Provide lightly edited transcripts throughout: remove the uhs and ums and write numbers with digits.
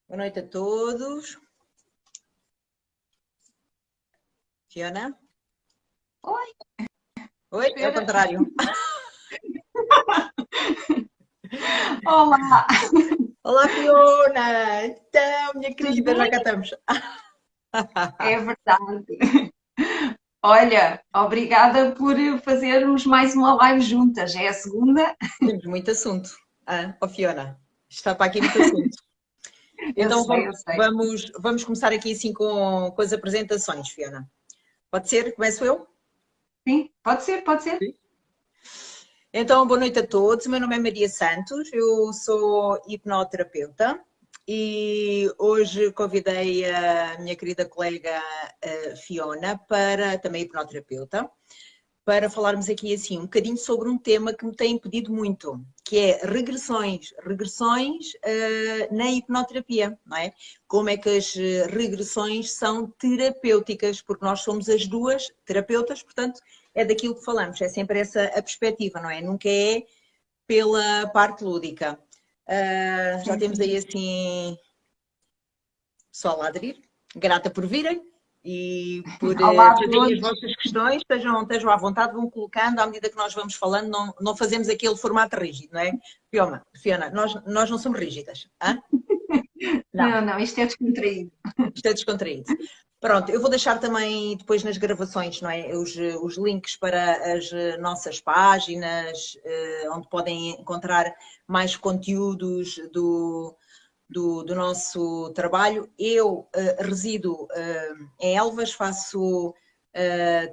Boa noite a todos. Fiona? Oi. Oi, é o contrário. Olá! Olá, Fiona! Então, minha querida, Tudo já bem? cá estamos. É verdade. Olha, obrigada por fazermos mais uma live juntas. É a segunda? Temos muito assunto. Fiona, está para aqui muito assunto. Eu Então, sei, eu sei. vamos começar aqui assim com as apresentações, Fiona. Pode ser? Começo eu? Sim, pode ser, pode ser. Sim. Então, boa noite a todos. O meu nome é Maria Santos, eu sou hipnoterapeuta e hoje convidei a minha querida colega Fiona, também hipnoterapeuta, para falarmos aqui assim um bocadinho sobre um tema que me tem pedido muito, que é regressões na hipnoterapia, não é? Como é que as regressões são terapêuticas, porque nós somos as duas terapeutas, portanto, é daquilo que falamos, é sempre essa a perspectiva, não é? Nunca é pela parte lúdica. Já temos aí assim pessoal a aderir, grata por virem e por Olá a fazerem as todos. vossas questões, estejam à vontade, vão colocando à medida que nós vamos falando, não fazemos aquele formato rígido, não é? Fiona, nós não somos rígidas, hã? Não, Não, não, isto é descontraído. isto é descontraído. Pronto, eu vou deixar também depois nas gravações, não é? Os links para as nossas páginas, onde podem encontrar mais conteúdos do nosso trabalho. Eu resido em Elvas, faço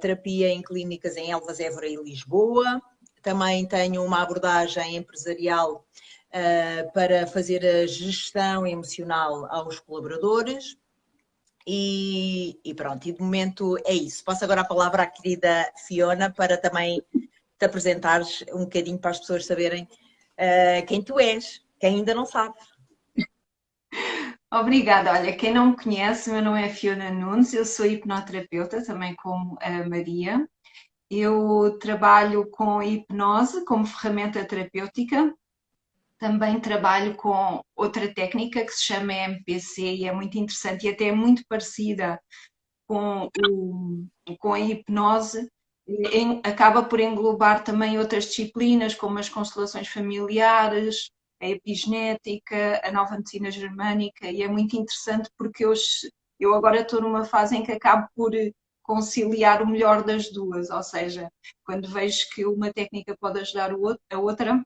terapia em clínicas em Elvas, Évora e Lisboa. Também tenho uma abordagem empresarial para fazer a gestão emocional aos colaboradores. E pronto, e de momento é isso. Passo agora a palavra à querida Fiona para também te apresentares um bocadinho para as pessoas saberem quem tu és, quem ainda não sabe. Obrigada. Olha, quem não me conhece, o meu nome é Fiona Nunes, eu sou hipnoterapeuta, também como a Maria. Eu trabalho com hipnose como ferramenta terapêutica. Também trabalho com outra técnica que se chama MPC e é muito interessante e até muito parecida com a hipnose. Acaba por englobar também outras disciplinas, como as constelações familiares, a epigenética, a nova medicina germânica, e é muito interessante porque eu agora estou numa fase em que acabo por conciliar o melhor das duas, ou seja, quando vejo que uma técnica pode ajudar a outra,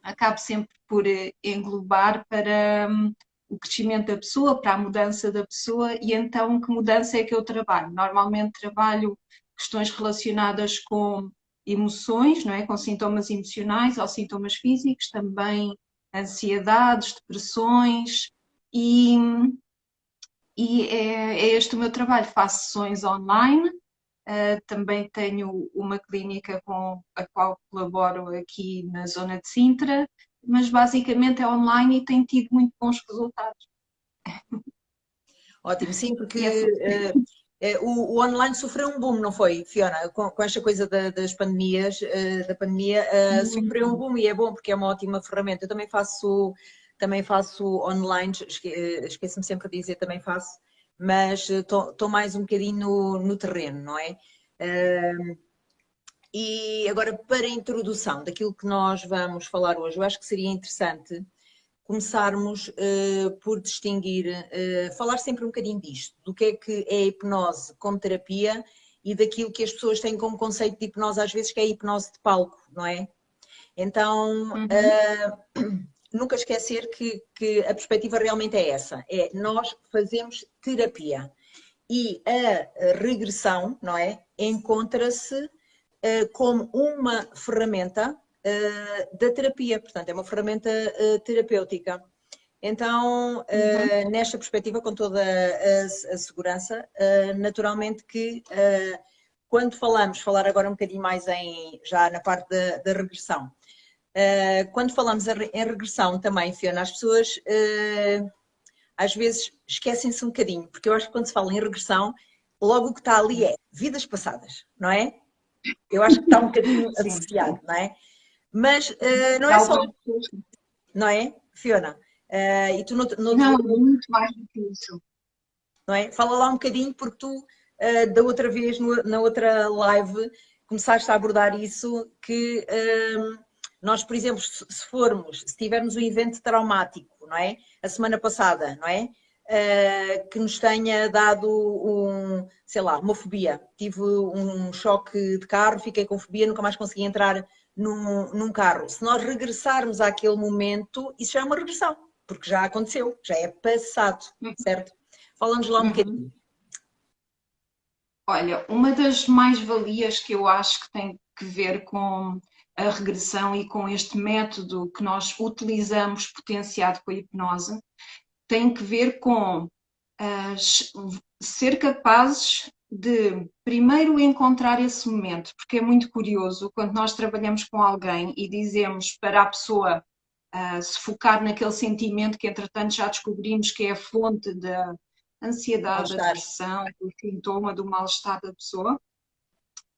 acabo sempre por englobar para o crescimento da pessoa, para a mudança da pessoa, e então que mudança é que eu trabalho? Normalmente trabalho questões relacionadas com emoções, não é? Com sintomas emocionais ou sintomas físicos, também ansiedades, depressões, e, é este o meu trabalho. Faço sessões online, também tenho uma clínica com a qual colaboro aqui na zona de Sintra, mas basicamente é online e tem tido muito bons resultados. Ótimo, sim, porque E é o online sofreu um boom, não foi, Fiona? Com esta coisa das pandemias, da pandemia, sofreu um muito. boom e é bom porque é uma ótima ferramenta. Eu também faço online, esqueço-me sempre de dizer também faço, mas estou mais um bocadinho no terreno, não é? E agora, para a introdução daquilo que nós vamos falar hoje, eu acho que seria interessante começarmos por distinguir, falar sempre um bocadinho disto, do que é a hipnose como terapia e daquilo que as pessoas têm como conceito de hipnose às vezes, que é a hipnose de palco, não é? Então, Uhum. nunca esquecer que a perspectiva realmente é essa, é nós fazemos terapia e a regressão, não é? Encontra-se como uma ferramenta da terapia, portanto, é uma ferramenta terapêutica. Então, Uhum. nesta perspectiva, com toda a segurança, naturalmente que quando falar agora um bocadinho mais já na parte da regressão, quando falamos em regressão também, Fiona, as pessoas às vezes esquecem-se um bocadinho, porque eu acho que quando se fala em regressão, logo o que está ali é vidas passadas, não é? Eu acho que está um bocadinho Sim, associado, sim. não é? Mas não E é só, algumas pessoas. não é, Fiona? E tu no outro, Não, é muito mais do que isso. não é? Fala lá um bocadinho, porque tu, da outra vez, na outra live, começaste a abordar isso, que nós, por exemplo, se tivermos um evento traumático, não é? A semana passada, não é? Que nos tenha dado sei lá, uma fobia. Tive um choque de carro, fiquei com fobia, nunca mais consegui entrar num carro. Se nós regressarmos àquele momento, isso já é uma regressão, porque já aconteceu, já é passado, certo? Fala-nos lá um Uhum. bocadinho. Olha, uma das mais-valias que eu acho que tem que ver com a regressão e com este método que nós utilizamos potenciado com a hipnose tem que ver com ser capazes de primeiro encontrar esse momento, porque é muito curioso quando nós trabalhamos com alguém e dizemos para a pessoa se focar naquele sentimento que entretanto já descobrimos que é a fonte da ansiedade, da Mal-estar. depressão, do sintoma do mal-estar da pessoa.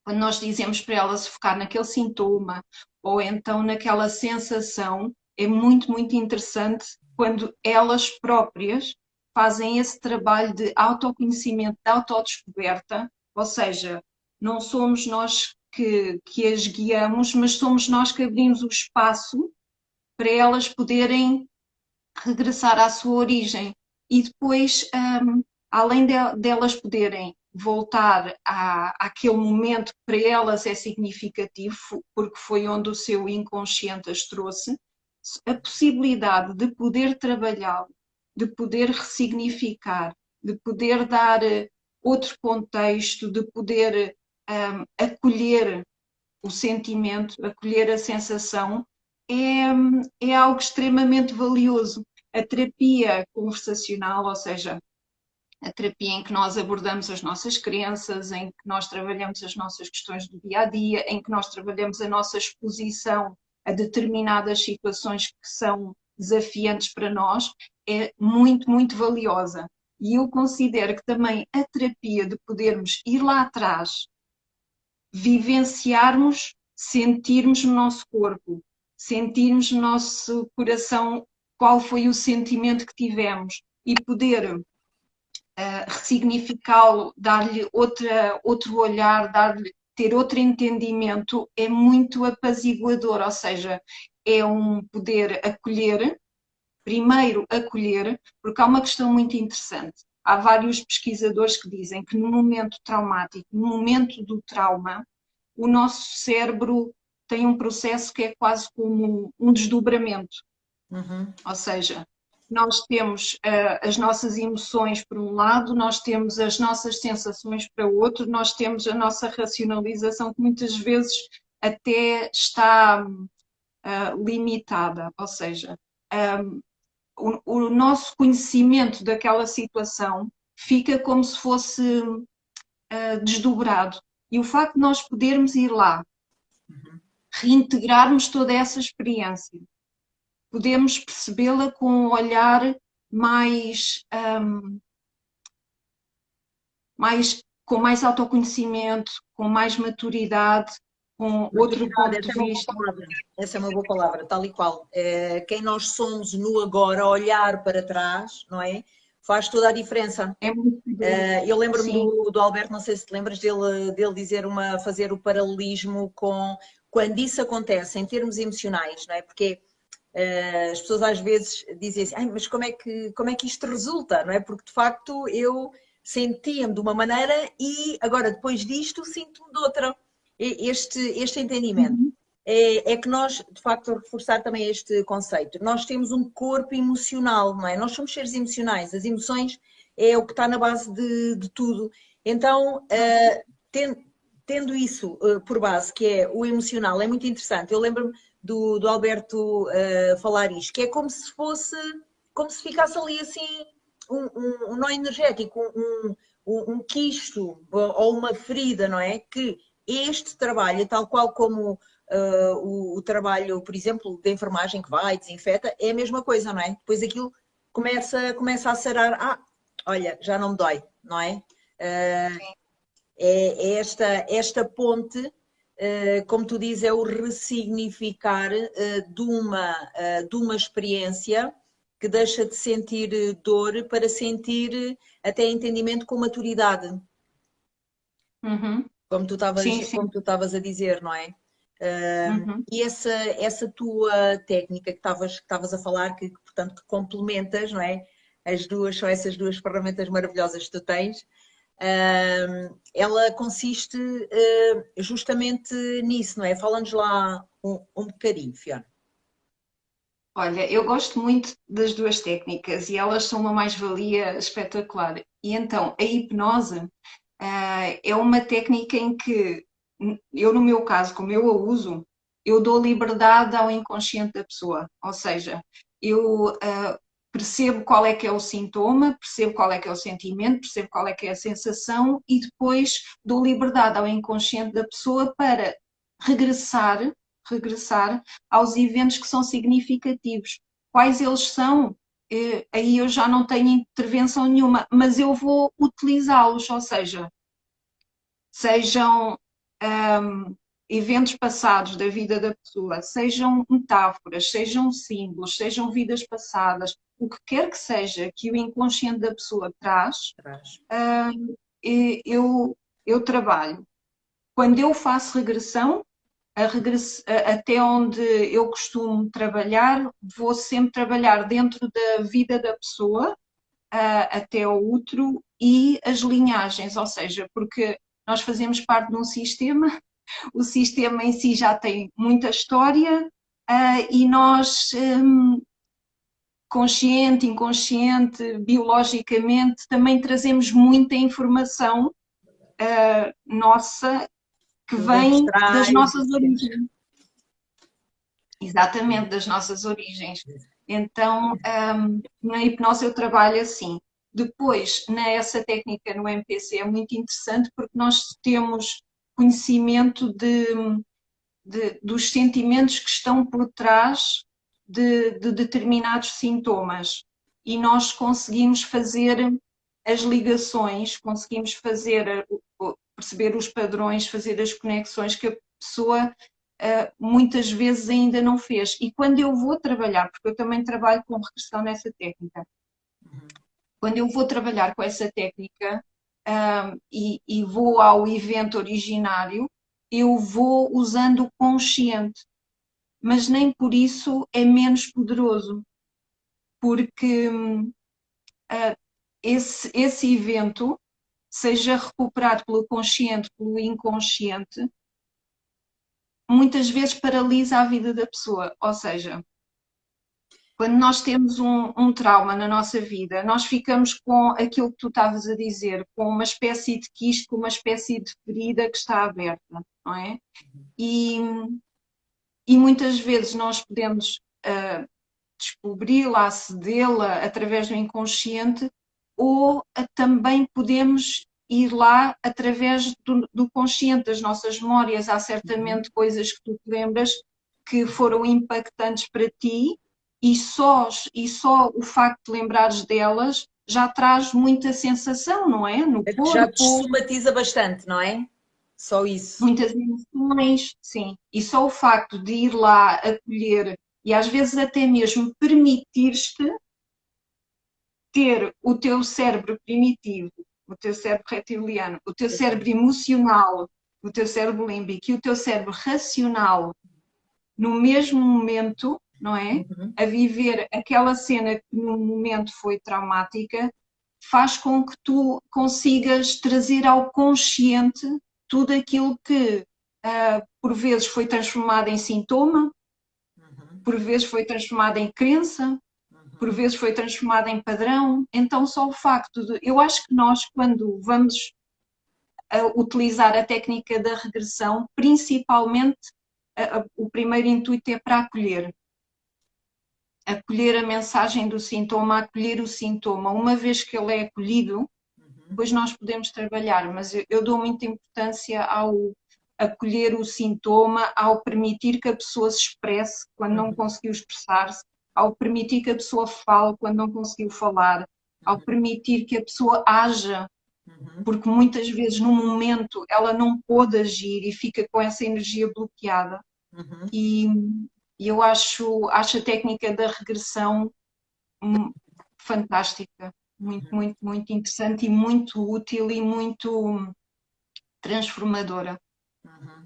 Quando nós dizemos para ela se focar naquele sintoma ou então naquela sensação, é muito, muito interessante quando elas próprias fazem esse trabalho de autoconhecimento, de autodescoberta, ou seja, não somos nós que as guiamos, mas somos nós que abrimos o espaço para elas poderem regressar à sua origem. E depois, além delas poderem voltar àquele momento que para elas é significativo, porque foi onde o seu inconsciente as trouxe, a possibilidade de poder trabalhá-lo, de poder ressignificar, de poder dar outro contexto, de poder acolher o sentimento, acolher a sensação, é algo extremamente valioso. A terapia conversacional, ou seja, a terapia em que nós abordamos as nossas crenças, em que nós trabalhamos as nossas questões do dia a dia, em que nós trabalhamos a nossa exposição a determinadas situações que são desafiantes para nós, é muito, muito valiosa. E eu considero que também a terapia de podermos ir lá atrás, vivenciarmos, sentirmos no nosso corpo, sentirmos no nosso coração qual foi o sentimento que tivemos e poder ressignificá-lo, dar-lhe outro olhar, ter outro entendimento, é muito apaziguador, ou seja, é um poder acolher, primeiro acolher, porque há uma questão muito interessante. Há vários pesquisadores que dizem que no momento traumático, no momento do trauma, o nosso cérebro tem um processo que é quase como um desdobramento. Uhum. Ou seja, nós temos as nossas emoções por um lado, nós temos as nossas sensações para o outro, nós temos a nossa racionalização que muitas vezes até está limitada. Ou seja, o nosso conhecimento daquela situação fica como se fosse desdobrado. E o facto de nós podermos ir lá, reintegrarmos toda essa experiência, podemos percebê-la com um olhar com mais autoconhecimento, com mais maturidade, com outro Maturidade, ponto essa de é uma boa vista. palavra. Essa é uma boa palavra, tal e qual. Quem nós somos no agora, olhar para trás, não é? Faz toda a diferença. É muito bom. Eu lembro-me Sim, do Alberto, não sei se te lembras dele dizer fazer o paralelismo com quando isso acontece em termos emocionais, não é? Porque as pessoas às vezes dizem assim, mas como é que isto resulta, não é? Porque de facto eu sentia-me de uma maneira e agora depois disto sinto-me de outra. Este entendimento uhum. é que nós, de facto, reforçar também este conceito, nós temos um corpo emocional, não é? Nós somos seres emocionais, as emoções é o que está na base de tudo. Então, tendo isso por base, que é o emocional, é muito interessante. Eu lembro-me do Alberto falar isto, que é como se fosse, como se ficasse ali assim, um nó energético, um quisto ou uma ferida, não é? Que este trabalho, tal qual como o trabalho, por exemplo, de enfermagem que vai, desinfeta, é a mesma coisa, não é? Depois aquilo começa a sarar, olha, já não me dói, não é? É esta ponte, como tu dizes, é o ressignificar de uma experiência que deixa de sentir dor para sentir até entendimento com maturidade, Uhum. como tu estavas, Sim, como sim. tu estavas a dizer, não é? Uhum. E essa tua técnica que estavas a falar, portanto, que complementas, não é? As duas, são essas duas ferramentas maravilhosas que tu tens. Ela consiste justamente nisso, não é? Fala-nos lá um bocadinho, Fiona. Olha, eu gosto muito das duas técnicas e elas são uma mais-valia espetacular. E então, a hipnose, é uma técnica em que eu, no meu caso, como eu a uso, eu dou liberdade ao inconsciente da pessoa. Ou seja, eu percebo qual é que é o sintoma, percebo qual é que é o sentimento, percebo qual é que é a sensação e depois dou liberdade ao inconsciente da pessoa para regressar, regressar aos eventos que são significativos. Quais eles são? Aí eu já não tenho intervenção nenhuma, mas eu vou utilizá-los, ou seja, sejam eventos passados da vida da pessoa, sejam metáforas, sejam símbolos, sejam vidas passadas, o que quer que seja que o inconsciente da pessoa traz, Traz. eu trabalho. Quando eu faço regressão, até onde eu costumo trabalhar, vou sempre trabalhar dentro da vida da pessoa, até ao útero e as linhagens, ou seja, porque nós fazemos parte de um sistema, o sistema em si já tem muita história e nós, consciente, inconsciente, biologicamente, também trazemos muita informação nossa que Dos vem das ancestrais, nossas origens. Exatamente, das nossas origens. Então, na hipnose eu trabalho assim. Depois, nessa técnica no MPC é muito interessante porque nós temos conhecimento dos sentimentos que estão por trás de determinados sintomas e nós conseguimos fazer as ligações, conseguimos fazer, perceber os padrões, fazer as conexões que a pessoa muitas vezes ainda não fez. E quando eu vou trabalhar, porque eu também trabalho com regressão nessa técnica, quando eu vou trabalhar com essa técnica e vou ao evento originário, eu vou usando o consciente, mas nem por isso é menos poderoso, porque esse evento, seja recuperado pelo consciente, pelo inconsciente, muitas vezes paralisa a vida da pessoa. Ou seja, quando nós temos um trauma na nossa vida, nós ficamos com aquilo que tu estavas a dizer, com uma espécie de quiste, com uma espécie de ferida que está aberta, não é? E muitas vezes nós podemos descobri-la, acedê-la através do inconsciente, ou também podemos ir lá através do consciente, das nossas memórias. Há certamente coisas que tu te lembras que foram impactantes para ti e só o facto de lembrares delas já traz muita sensação, não é? No Já te corpo, somatiza bastante, não é? Só isso. muitas emoções, sim. E só o facto de ir lá acolher e às vezes até mesmo permitir-te ter o teu cérebro primitivo, o teu cérebro reptiliano, o teu cérebro emocional, o teu cérebro límbico e o teu cérebro racional no mesmo momento, não é? Uhum. A viver aquela cena que no momento foi traumática, faz com que tu consigas trazer ao consciente tudo aquilo que por vezes foi transformado em sintoma, por vezes foi transformado em crença, por vezes foi transformada em padrão. Então, só o facto de. Eu acho que nós, quando vamos utilizar a técnica da regressão, principalmente o primeiro intuito é para acolher. Acolher a mensagem do sintoma, acolher o sintoma. Uma vez que ele é acolhido, depois nós podemos trabalhar, mas eu dou muita importância ao acolher o sintoma, ao permitir que a pessoa se expresse quando não conseguiu expressar-se, ao permitir que a pessoa fale quando não conseguiu falar, ao permitir que a pessoa haja, porque muitas vezes no momento ela não pôde agir e fica com essa energia bloqueada. E eu acho a técnica da regressão fantástica, muito interessante e muito útil e muito transformadora. Uhum.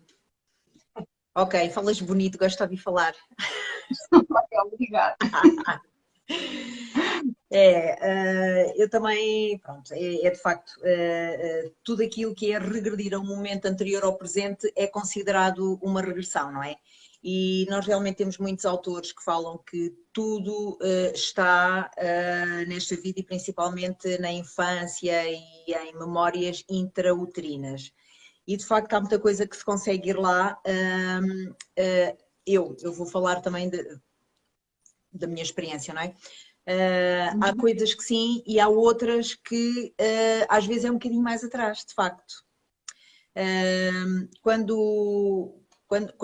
Ok, falas bonito, gosto de ouvir falar. Obrigada. Eu também, pronto, é de facto, tudo aquilo que é regredir a um momento anterior ao presente é considerado uma regressão, não é? E nós realmente temos muitos autores que falam que tudo está nesta vida e principalmente na infância e em memórias intrauterinas. E de facto há muita coisa que se consegue ir lá. Eu vou falar também da minha experiência, não é? Há coisas que sim e há outras que às vezes é um bocadinho mais atrás, de facto. Quando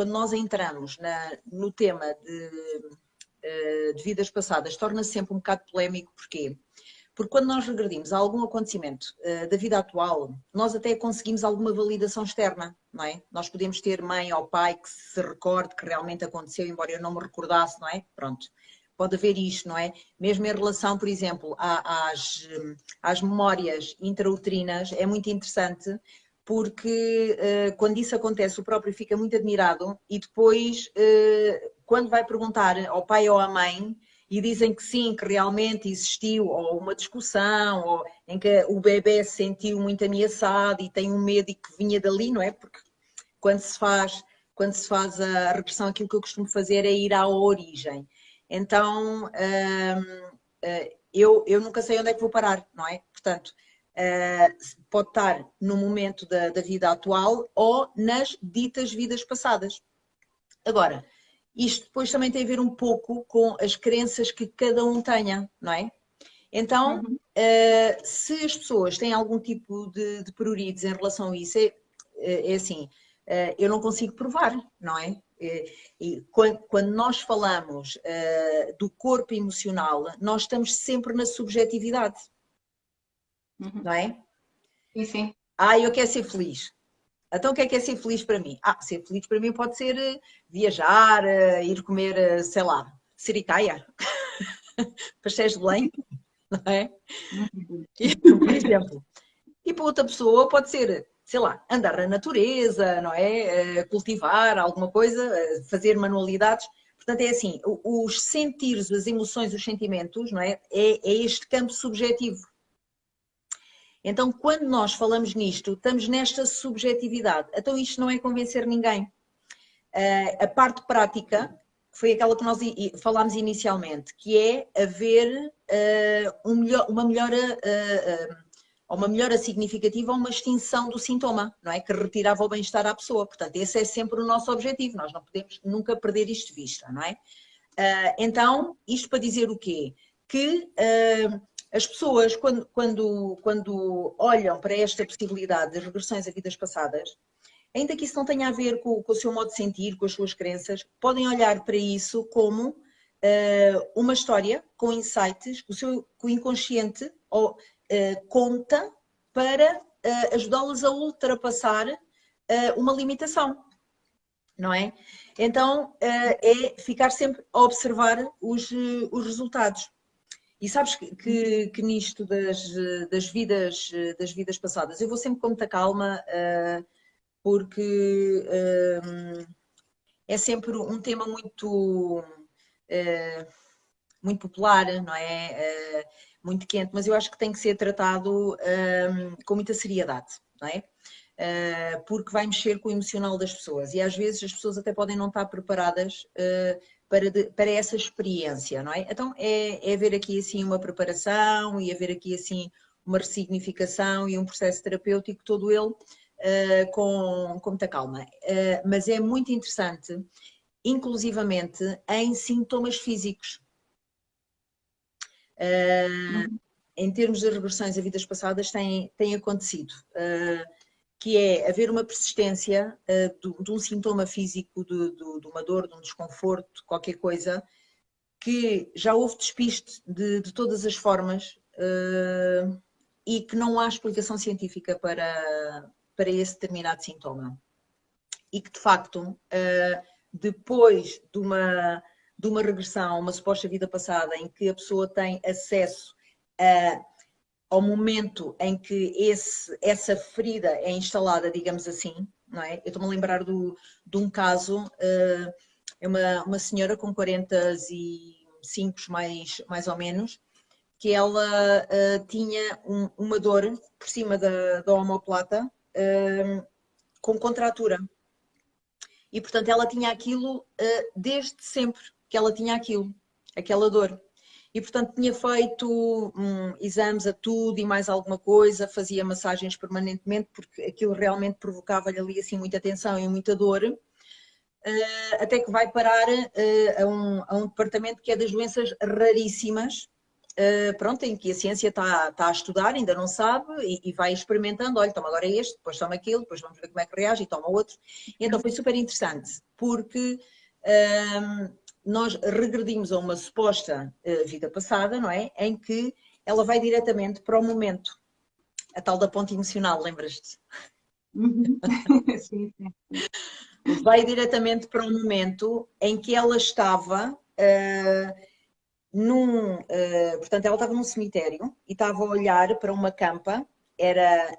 nós entramos no tema de vidas passadas, torna-se sempre um bocado polémico, porquê? Porque quando nós regredimos a algum acontecimento da vida atual, nós até conseguimos alguma validação externa, não é? Nós podemos ter mãe ou pai que se recorde que realmente aconteceu, embora eu não me recordasse, não é? Pronto. Pode haver isto, não é? Mesmo em relação, por exemplo, às memórias intrauterinas, é muito interessante porque quando isso acontece o próprio fica muito admirado e depois, quando vai perguntar ao pai ou à mãe, e dizem que sim, que realmente existiu ou uma discussão, ou em que o bebê se sentiu muito ameaçado e tem um medo e que vinha dali, não é? Porque quando se faz a repressão, aquilo que eu costumo fazer é ir à origem. Então, eu nunca sei onde é que vou parar, não é? Portanto, pode estar no momento da vida atual ou nas ditas vidas passadas. Agora, isto depois também tem a ver um pouco com as crenças que cada um tenha, não é? Então, se as pessoas têm algum tipo de pruridos em relação a isso, é assim, eu não consigo provar, não é? E quando nós falamos do corpo emocional, nós estamos sempre na subjetividade, não é? Sim, sim. Eu quero ser feliz. Então, o que é ser feliz para mim? Ser feliz para mim pode ser viajar, ir comer, sei lá, siricaia, pastéis de Belém, não é? Por exemplo. E para outra pessoa pode ser, sei lá, andar na natureza, não é? Cultivar alguma coisa, fazer manualidades. Portanto, é assim, os sentires, as emoções, os sentimentos, não é? É este campo subjetivo. Então, quando nós falamos nisto, estamos nesta subjetividade. Então, isto não é convencer ninguém. A parte prática, foi aquela que nós falámos inicialmente, que é haver uma melhora significativa ou uma extinção do sintoma, não é? Que retirava o bem-estar à pessoa. Portanto, esse é sempre o nosso objetivo. Nós não podemos nunca perder isto de vista, não é? Então, isto para dizer o quê? Que as pessoas, quando olham para esta possibilidade de regressões a vidas passadas, ainda que isso não tenha a ver com o seu modo de sentir, com as suas crenças, podem olhar para isso como uma história com insights que o inconsciente conta para ajudá-los a ultrapassar uma limitação, não é? Então, é ficar sempre a observar os resultados. E sabes que nisto das vidas passadas, eu vou sempre com muita calma, porque é sempre um tema muito popular, não é? Muito quente, mas eu acho que tem que ser tratado com muita seriedade, não é? Porque vai mexer com o emocional das pessoas e às vezes as pessoas até podem não estar preparadas para essa experiência, não é? Então é haver aqui assim uma preparação e haver aqui assim uma ressignificação e um processo terapêutico, todo ele com muita calma. Mas é muito interessante, inclusivamente em sintomas físicos. Em termos de regressões a vidas passadas, tem acontecido. Que é haver uma persistência de um sintoma físico, de uma dor, de um desconforto, qualquer coisa, que já houve despiste de todas as formas e que não há explicação científica para esse determinado sintoma. E que, de facto, depois de de uma regressão, uma suposta vida passada, em que a pessoa tem acesso ao momento em que essa ferida é instalada, digamos assim, não é? Eu estou-me a lembrar de um caso, é uma senhora com 45 mais ou menos, que ela tinha uma dor por cima da omoplata com contratura. E, portanto, ela tinha aquilo desde sempre que ela tinha aquilo, aquela dor. E, portanto, tinha feito exames a tudo e mais alguma coisa, fazia massagens permanentemente, porque aquilo realmente provocava-lhe ali assim muita tensão e muita dor, até que vai parar a um departamento que é das doenças raríssimas, pronto, em que a ciência está a estudar, ainda não sabe, e vai experimentando, olha, toma agora este, depois toma aquele, depois vamos ver como é que reage e toma outro. E então foi super interessante, porque nós regredimos a uma suposta vida passada, não é? Em que ela vai diretamente para o momento, a tal da ponte emocional, lembras-te? Sim, sim. Vai diretamente para o momento em que ela estava portanto, ela estava num cemitério e estava a olhar para uma campa,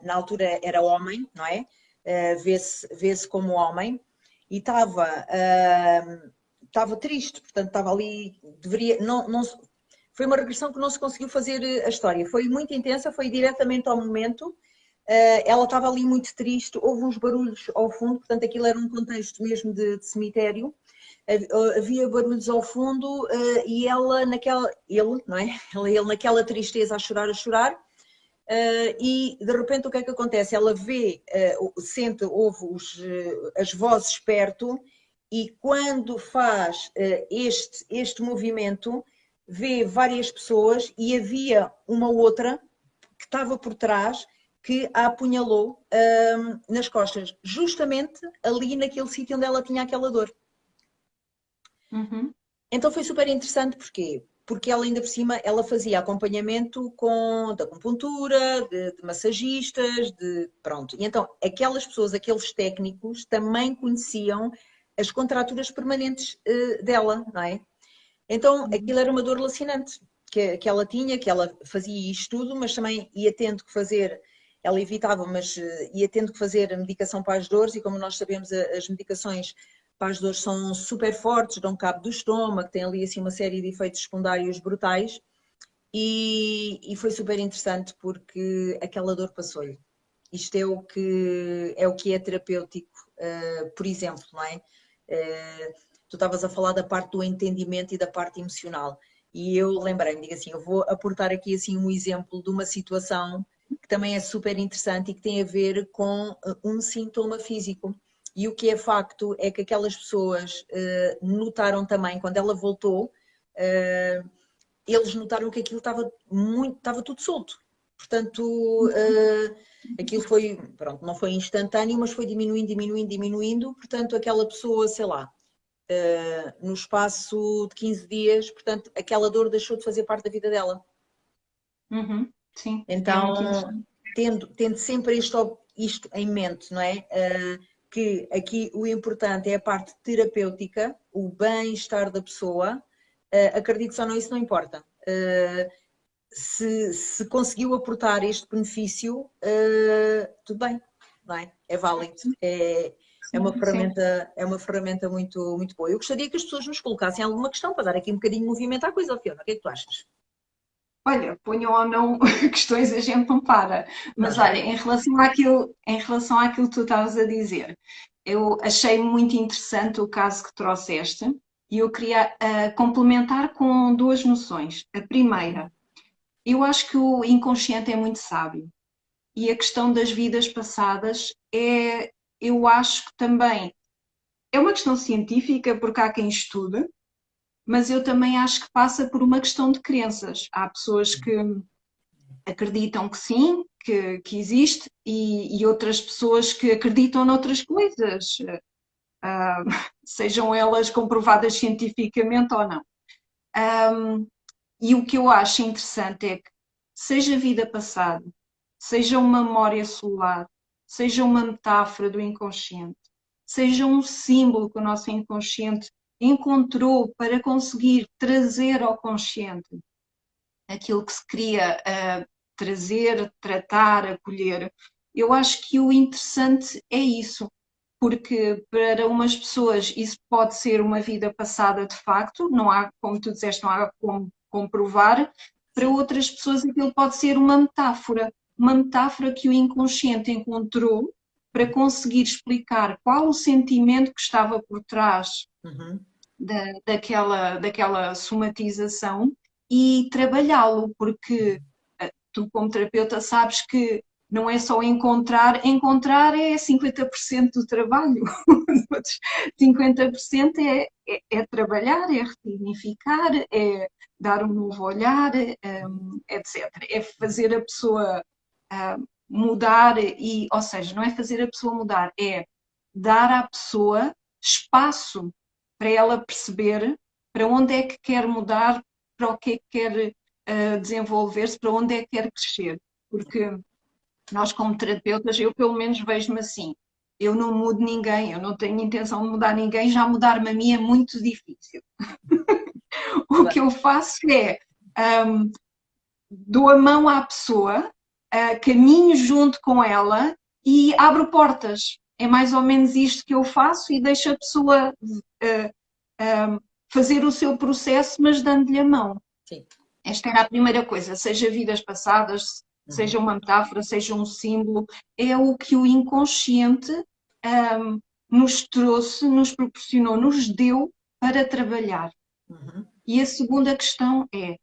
na altura era homem, não é? Vê-se como homem, e estava triste, portanto estava ali, foi uma regressão que não se conseguiu fazer a história, foi muito intensa, foi diretamente ao momento, ela estava ali muito triste, houve uns barulhos ao fundo, portanto aquilo era um contexto mesmo de cemitério, havia barulhos ao fundo e ele, não é? Ele naquela tristeza a chorar, e de repente o que é que acontece? Ela vê, ouve as vozes perto, e quando faz este movimento, vê várias pessoas, e havia uma outra que estava por trás que a apunhalou nas costas, justamente ali naquele sítio onde ela tinha aquela dor. Uhum. Então foi super interessante, porquê? Porque ela ainda por cima, ela fazia acompanhamento de acupuntura, de massagistas, pronto. E então aquelas pessoas, aqueles técnicos também conheciam as contraturas permanentes dela, não é? Então aquilo era uma dor lacinante que ela tinha, que ela fazia isto tudo, mas também ia tendo que fazer, ela evitava, mas ia tendo que fazer a medicação para as dores, e como nós sabemos, as medicações para as dores são super fortes, dão cabo do estômago, têm ali assim uma série de efeitos secundários brutais, e foi super interessante porque aquela dor passou-lhe. Isto é o que é terapêutico, por exemplo, não é? Tu estavas a falar da parte do entendimento e da parte emocional, e eu lembrei-me, digo assim, eu vou aportar aqui assim um exemplo de uma situação que também é super interessante e que tem a ver com um sintoma físico. E o que é facto é que aquelas pessoas notaram também, quando ela voltou, eles notaram que aquilo estava tudo solto. Portanto, aquilo foi, pronto, não foi instantâneo, mas foi diminuindo. Portanto, aquela pessoa, sei lá, no espaço de 15 dias, portanto, aquela dor deixou de fazer parte da vida dela. Uhum. Sim, é Então, muito interessante. tendo sempre isto em mente, não é? Que aqui o importante é a parte terapêutica, o bem-estar da pessoa. Acredito só não, isso não importa. Se conseguiu aportar este benefício, tudo bem, não é? É válido. Sim. É uma ferramenta muito, muito boa. Eu gostaria que as pessoas nos colocassem alguma questão para dar aqui um bocadinho de movimento à coisa, Fiona. O que é que tu achas? Olha, ponham ou não questões, a gente não para. Não, Mas não olha, é? em relação àquilo que tu estavas a dizer, eu achei muito interessante o caso que trouxeste e eu queria complementar com duas noções. A primeira, eu acho que o inconsciente é muito sábio e a questão das vidas passadas eu acho que também é uma questão científica, porque há quem estude, mas eu também acho que passa por uma questão de crenças. Há pessoas que acreditam que sim, que existe, e outras pessoas que acreditam noutras coisas, sejam elas comprovadas cientificamente ou não. E o que eu acho interessante é que, seja vida passada, seja uma memória celular, seja uma metáfora do inconsciente, seja um símbolo que o nosso inconsciente encontrou para conseguir trazer ao consciente aquilo que se queria trazer, tratar, acolher. Eu acho que o interessante é isso, porque para umas pessoas isso pode ser uma vida passada de facto, não há, como tu disseste, não há como comprovar. Para Sim. outras pessoas aquilo pode ser uma metáfora que o inconsciente encontrou para conseguir explicar qual o sentimento que estava por trás Uhum. daquela somatização e trabalhá-lo, porque tu, como terapeuta, sabes que não é só encontrar, encontrar é 50% do trabalho, os outros 50% é trabalhar, é ressignificar, é dar um novo olhar, etc. É fazer a pessoa mudar, e, ou seja, não é fazer a pessoa mudar, é dar à pessoa espaço para ela perceber para onde é que quer mudar, para o que é que quer desenvolver-se, para onde é que quer crescer. Porque nós, como terapeutas, eu pelo menos vejo-me assim. Eu não mudo ninguém, eu não tenho intenção de mudar ninguém, já mudar-me a mim é muito difícil. O que eu faço é dou a mão à pessoa, caminho junto com ela e abro portas. É mais ou menos isto que eu faço e deixo a pessoa fazer o seu processo, mas dando-lhe a mão. Sim. Esta era a primeira coisa, seja vidas passadas, seja uma metáfora, seja um símbolo, é o que o inconsciente nos trouxe, nos proporcionou, nos deu para trabalhar. Uhum. E a segunda questão é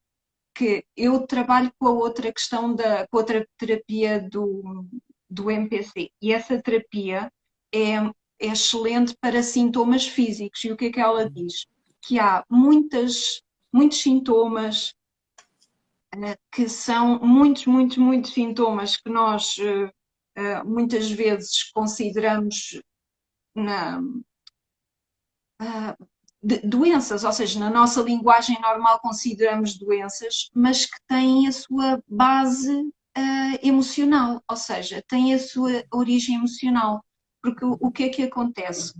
que eu trabalho com a outra questão com a outra terapia do MPC. E essa terapia é excelente para sintomas físicos. E o que é que ela diz? Que há muitos sintomas, que são muitos sintomas que nós muitas vezes consideramos na, doenças, ou seja, na nossa linguagem normal consideramos doenças, mas que têm a sua base emocional, ou seja, têm a sua origem emocional. Porque o que é que acontece?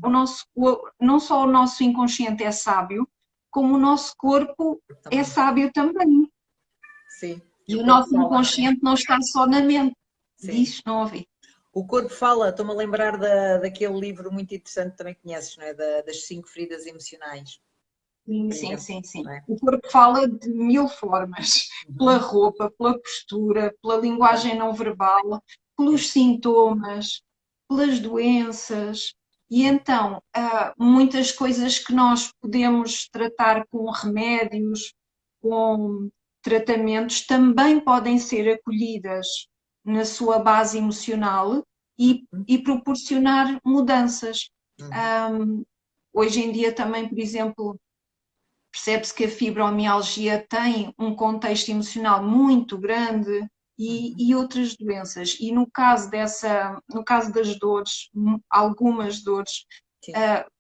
Não só o nosso inconsciente é sábio, como o nosso corpo é Também. sábio também. Sim. E E o o corpo nosso fala. inconsciente não está só na mente. Sim. Diz, não ouvi. O corpo fala, estou-me a lembrar daquele livro muito interessante que também conheces, não é? Das 5 feridas emocionais, Sim, por sim, exemplo, sim, sim. não é? O corpo fala de mil formas, pela Uhum. roupa, pela postura, pela Verdade. linguagem não verbal, É. pelos sintomas, pelas doenças. E então, muitas coisas que nós podemos tratar com remédios, com tratamentos, também podem ser acolhidas na sua base emocional Uhum. e proporcionar mudanças. Uhum. Hoje em dia também, por exemplo, percebe-se que a fibromialgia tem um contexto emocional muito grande e outras doenças. E no caso das dores, algumas dores, Sim,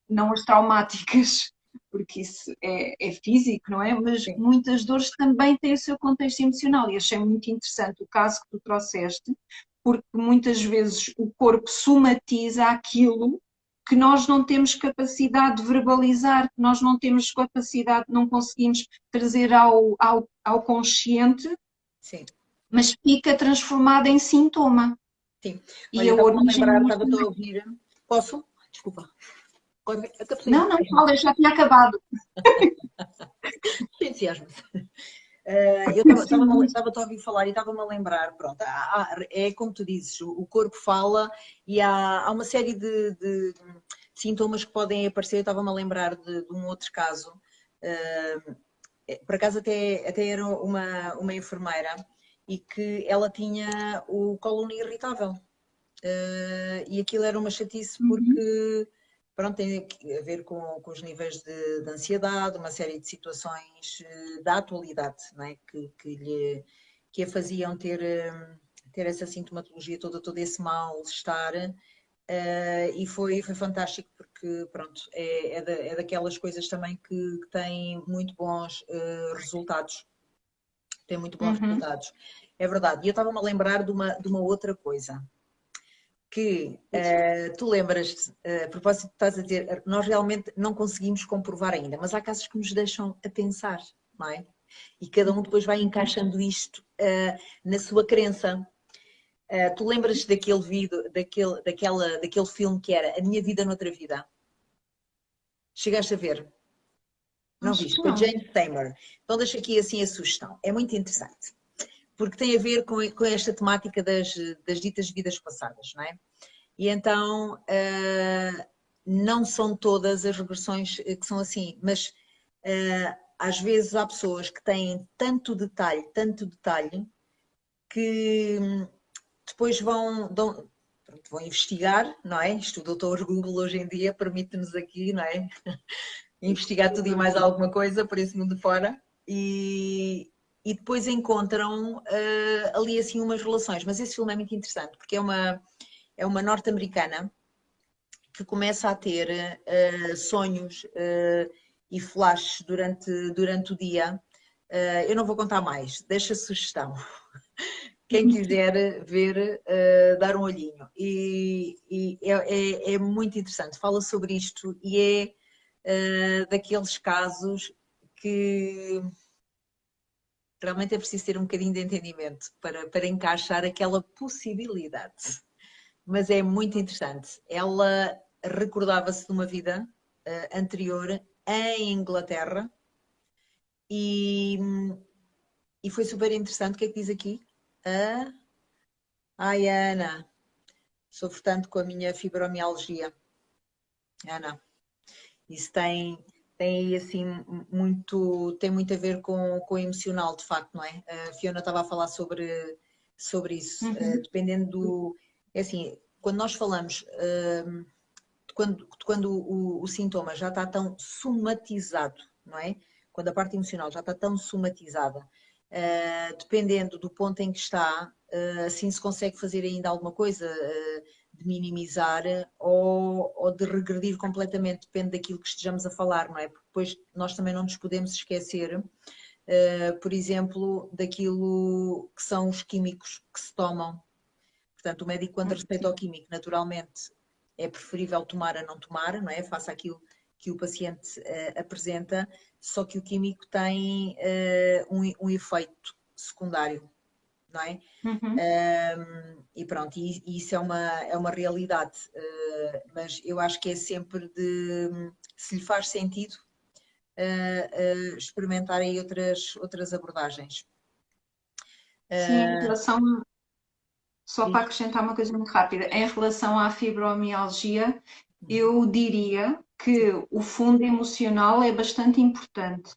não as traumáticas, porque isso é físico, não é? Mas sim. muitas dores também têm o seu contexto emocional. E achei muito interessante o caso que tu trouxeste, porque muitas vezes o corpo somatiza aquilo que nós não temos capacidade de verbalizar, que nós não temos capacidade, não conseguimos trazer ao consciente, Sim. mas fica transformada em sintoma. Sim. E Olha, a estava-me a origem lembrar, estava a emocional. ouvir. Posso? Desculpa. A cabecinha. Não, não, fala, já tinha acabado. Entusiasmo-se. Eu Sim. estava a ouvir falar e estava-me a lembrar, pronto, é como tu dizes, o corpo fala e há uma série de sintomas que podem aparecer. Eu estava-me a lembrar de um outro caso, por acaso até era uma enfermeira e que ela tinha o cólon irritável. E aquilo era uma chatice Uhum. porque pronto, tem a ver com os níveis de ansiedade, uma série de situações da atualidade, não é? Que a faziam ter essa sintomatologia toda, todo esse mal-estar. E foi fantástico porque pronto, é daquelas coisas também que têm muito bons resultados. Tem muito bons Uhum. resultados. É verdade. E eu estava-me a lembrar de uma outra coisa que tu lembras-te, a propósito, estás a dizer, nós realmente não conseguimos comprovar ainda, mas há casos que nos deixam a pensar, não é? E cada um depois vai encaixando isto na sua crença. Tu lembras-te daquele vídeo, daquele filme que era A Minha Vida Noutra Vida? Chegaste a ver? Não Acho viste? que Com a não. Jane Seymour. Então deixo aqui assim a sugestão. É muito interessante. Porque tem a ver com esta temática das ditas vidas passadas, não é? E então, não são todas as regressões que são assim, mas às vezes há pessoas que têm tanto detalhe, que depois vão investigar, não é? Isto o doutor Google hoje em dia permite-nos aqui, não é? Investigar tudo e mais alguma coisa por esse mundo fora e depois encontram ali assim umas relações. Mas esse filme é muito interessante porque é uma norte-americana que começa a ter sonhos e flashes durante o dia. Eu não vou contar mais, deixa a sugestão. Quem quiser ver, dar um olhinho. E é muito interessante, fala sobre isto e é daqueles casos que realmente é preciso ter um bocadinho de entendimento para encaixar aquela possibilidade. Mas é muito interessante. Ela recordava-se de uma vida anterior em Inglaterra e, e foi super interessante. O que é que diz aqui? Ai, Ana, sofro tanto com a minha fibromialgia. Ana, isso tem assim tem muito a ver com o emocional, de facto, não é? A Fiona estava a falar sobre isso. Dependendo do. É assim, quando nós falamos. Quando o sintoma já está tão somatizado, não é? Quando a parte emocional já está tão somatizada, dependendo do ponto em que está, assim se consegue fazer ainda alguma coisa, de minimizar ou de regredir completamente, depende daquilo que estejamos a falar, não é? Porque depois nós também não nos podemos esquecer, por exemplo, daquilo que são os químicos que se tomam. Portanto, o médico, quando receita o químico, naturalmente é preferível tomar a não tomar, não é? Faça aquilo que o paciente apresenta, só que o químico tem um efeito secundário, não é? E pronto, e isso é uma realidade, mas eu acho que é sempre se lhe faz sentido, experimentar aí outras abordagens. Sim, em relação, só para acrescentar uma coisa muito rápida, em relação à fibromialgia, eu diria que o fundo emocional é bastante importante.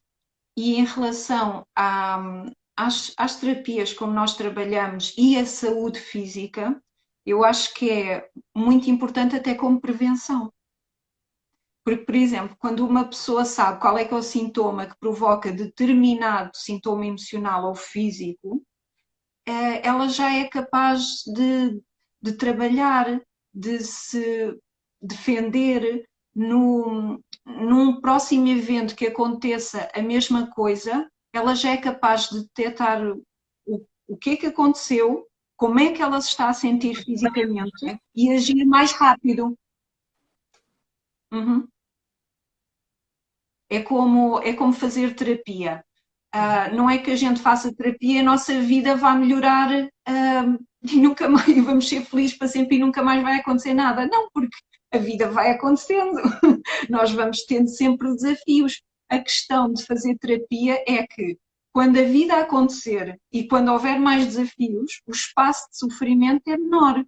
E em relação às terapias como nós trabalhamos e a saúde física, eu acho que é muito importante até como prevenção. Porque, por exemplo, quando uma pessoa sabe qual é que é o sintoma que provoca determinado sintoma emocional ou físico, ela já é capaz de trabalhar, de se defender num próximo evento que aconteça a mesma coisa, ela já é capaz de detectar o que é que aconteceu, como é que ela se está a sentir fisicamente e agir mais rápido. Uhum. É como fazer terapia. Não é que a gente faça terapia e a nossa vida vai melhorar e nunca mais vamos ser felizes para sempre e nunca mais vai acontecer nada. Não, porque a vida vai acontecendo. Nós vamos tendo sempre desafios. A questão de fazer terapia é que quando a vida acontecer e quando houver mais desafios, o espaço de sofrimento é menor.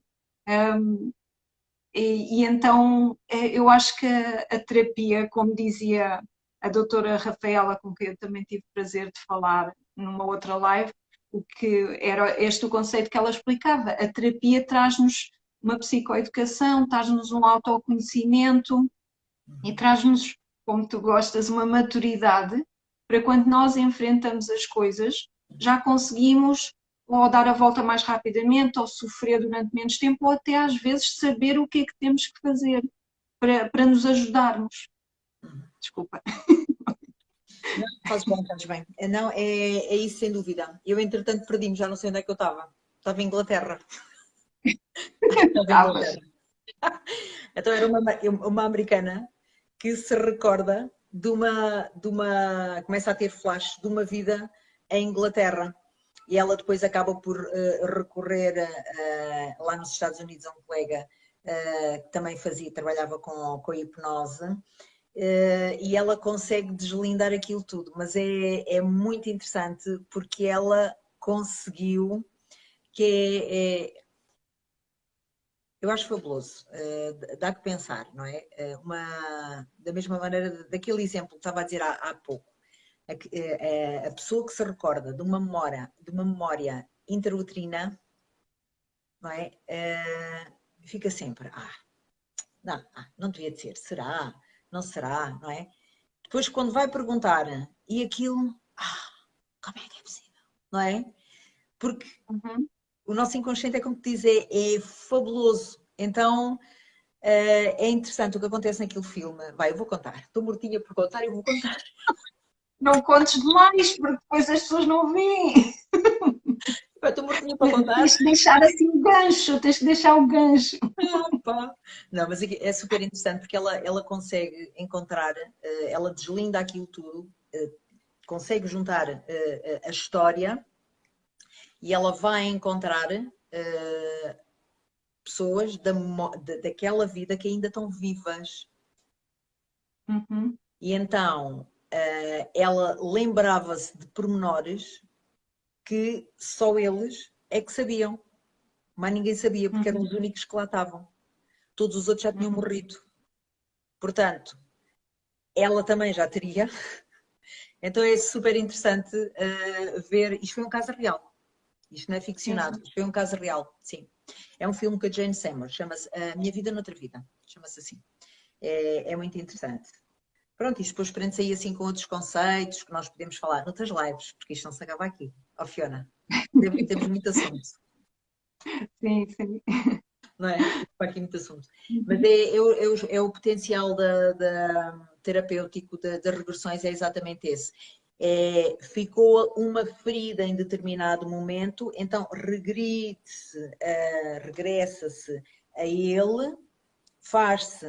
E então eu acho que a terapia, como dizia a doutora Rafaela, com quem eu também tive o prazer de falar numa outra live, o que era este o conceito que ela explicava. A terapia traz-nos uma psicoeducação, traz-nos um autoconhecimento e traz-nos, como tu gostas, uma maturidade para quando nós enfrentamos as coisas, já conseguimos ou dar a volta mais rapidamente, ou sofrer durante menos tempo, ou até às vezes saber o que é que temos que fazer para nos ajudarmos. Desculpa. Não, fazes bem. Não, é isso sem dúvida. Eu, entretanto, perdi-me, já não sei onde é que eu estava. Estava em Inglaterra. Estava em Estavas. Inglaterra. Então era uma americana que se recorda começa a ter flash de uma vida em Inglaterra. E ela depois acaba por recorrer lá nos Estados Unidos a um colega que também trabalhava com a hipnose, e ela consegue deslindar aquilo tudo. Mas é muito interessante porque ela conseguiu, que eu acho fabuloso, dá que pensar, não é? Da mesma maneira, daquele exemplo que estava a dizer há pouco, a pessoa que se recorda de uma memória intrauterina, não é? Fica sempre, não, não devia de ser, será? Não será, não é? Depois, quando vai perguntar, e aquilo, como é que é possível? Não é? Porque Uhum. o nosso inconsciente é como te diz, é fabuloso. Então, é interessante o que acontece naquele filme. Vai, eu vou contar. Estou mortinha por contar, eu vou contar. Não contes demais, porque depois as pessoas não veem. Estou mortinha para contar. Tens que deixar assim o gancho, tens que deixar o gancho. Pá. Não, mas é super interessante porque ela consegue encontrar, ela deslinda aquilo tudo, consegue juntar a história e ela vai encontrar pessoas daquela vida que ainda estão vivas. Uhum. E então ela lembrava-se de pormenores que só eles é que sabiam. Mas ninguém sabia porque eram Uhum. os únicos que lá estavam. Todos os outros já tinham Uhum. morrido. Portanto, ela também já teria. Então é super interessante ver. Isto foi um caso real. Isto não é Sim, ficcionado. sim. Isto foi um caso real, sim. É um filme com a Jane Seymour. Chama-se A Minha Vida Noutra Vida. Chama-se assim. É muito interessante. Pronto, isto depois prende-se aí assim com outros conceitos que nós podemos falar noutras lives, porque isto não se acaba aqui. Ó Fiona, temos muito assunto. Sim, sim. Não é? Para aqui muito assunto. Mas Uhum. é o potencial terapêutico das regressões é exatamente esse. Ficou uma ferida em determinado momento, então regressa-se a ele, faz-se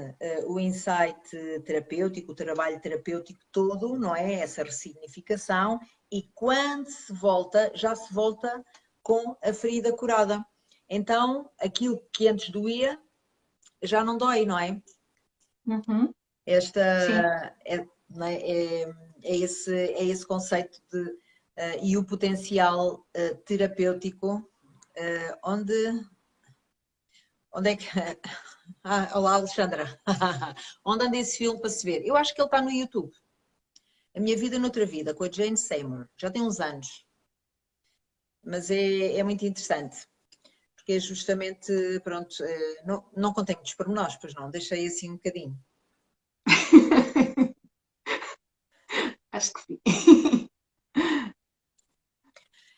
o insight terapêutico, o trabalho terapêutico todo, não é? Essa ressignificação, e quando se volta, já se volta com a ferida curada. Então, aquilo que antes doía já não dói, não é? Uhum. Esta Sim. não é? É esse conceito e o potencial terapêutico, onde é que. Olá, Alexandra. Onde anda esse filme para se ver? Eu acho que ele está no YouTube. A Minha Vida Noutra Vida, com a Jane Seymour. Já tem uns anos. Mas é muito interessante. Porque é justamente, pronto, não contém muitos pormenores, pois não, deixei assim um bocadinho. Acho que sim.